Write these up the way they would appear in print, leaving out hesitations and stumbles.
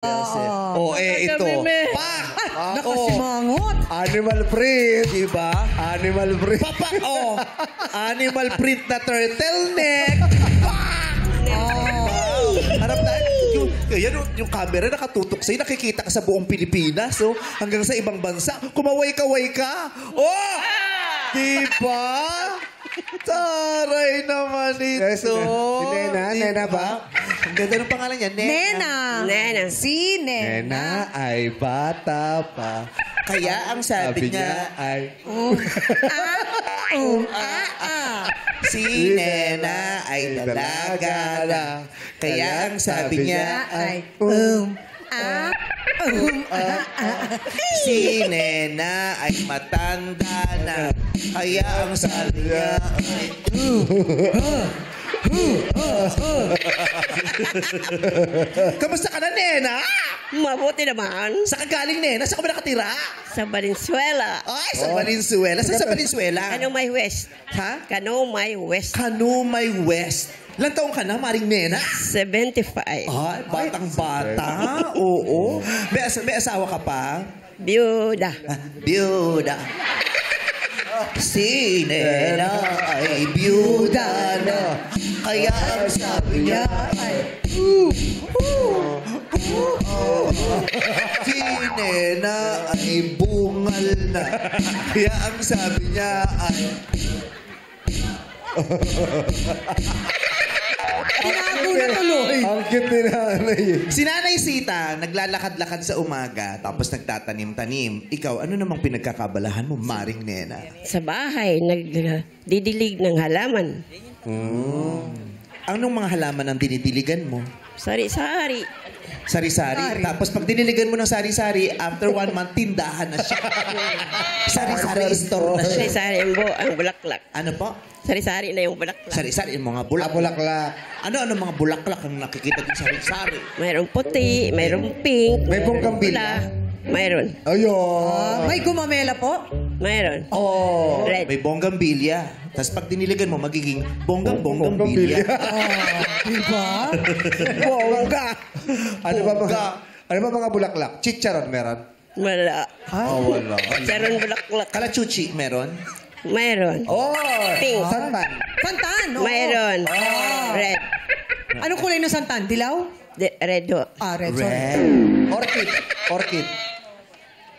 Oh, ito. Pak! Nakasimangot. Animal print. Diba? Animal print. Papak, oh. Animal print na turtleneck. Pak! Harap tayo. Yung camera nakatutok sa'yo. Nakikita ka sa buong Pilipinas. Oh. Hanggang sa ibang bansa. Kumaway-kaway ka. Oh! Diba? Taray naman ito. Si Nena, Nena ba? Ang ganda ng pangalan niya, Nena. Nena. Si Nena. Nena ay bata pa. Kaya ang sabi niya ay... Si Nena ay dalaga na. Kaya ang sabi niya ay... Si Nena ay matanda na. Kaya ang sabi niya ay... Kamusta ka na, Nena? Mabuti naman. Sa kagaling, Nena? Saan ka ba nakatira? Sa Valenzuela. Ay, sa Valenzuela. Saan sa Valenzuela? Kanumay West. Ha? Kanumay West. Kanumay West. Ilang taong ka na, Maring Nena? 75. Ay, batang-bata. Oo. May asawa ka pa? Byuda. Byuda. Si Nena ay byuda na. Kaya ang sabi niya ay... Si Nena ay bungal na. Kaya ang sabi niya ay... Tinago na tuloy. Ang cute ni nanay. Si Nanay Sita, naglalakad-lakad sa umaga, tapos nagtatanim-tanim. Ikaw, ano namang pinagkakabalahan mo, Maring Nena? Sa bahay, nagdidilig ng halaman. Anong mga halaman ang dinidiligan mo? Sari-sari. Sari-sari. Tapos pag diniligan mo ng sari-sari, after 1 month, tindahan na siya. Sari-sari store na siya. Sari-sari ang bulaklak. Ano po? Sari-sari na yung bulaklak. Sari-sari, yung mga bulaklak. Bulaklak. Ano mga bulaklak ang nakikita din sari-sari? Mayroong puti, mayroong pink. May bonggambilya. Mayroon. Ayun. May gumamela po. Mayroon. Oh, Red. may bonggambilya. Tapos pag diniligan mo, magiging bonggambilya. Diba? Bongga! Ano ba mga bulaklak? Chicharon meron? Wala. Oh, wala. Charon bulaklak. Kalachuchi, meron? Mayroon. Oh! Pink. Santan. Santan. Oo. Mayroon. Red. Anong kulay ng santan? Dilaw? Red ho. Red. Sorry. Red. Orchid.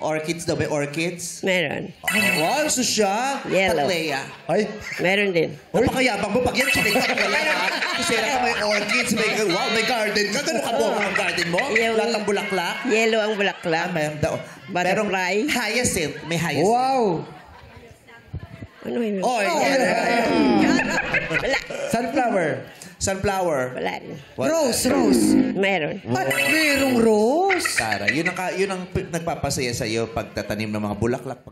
Orchids daw. May orchids? Meron. Wow, so siya. Yellow. Tatlea. Ay, Meron din. Napakayabang mo. Pag yan, chinig ka wala ha. Kasi ka may orchids, may garden ka. Gano'n ka buong ang garden mo? Yung- Lahat ng bulaklak? Yellow ang bulaklak. Mayroon daw. Butterfly. Merong hyacinth. May hyacinth. wow! Ano yun? Oh, yan. Wala. Sunflower. Wala rin. Rose. Meron. At merong rose. Tara, yun ang nagpapasaya sa'yo pagtatanim ng mga bulaklak.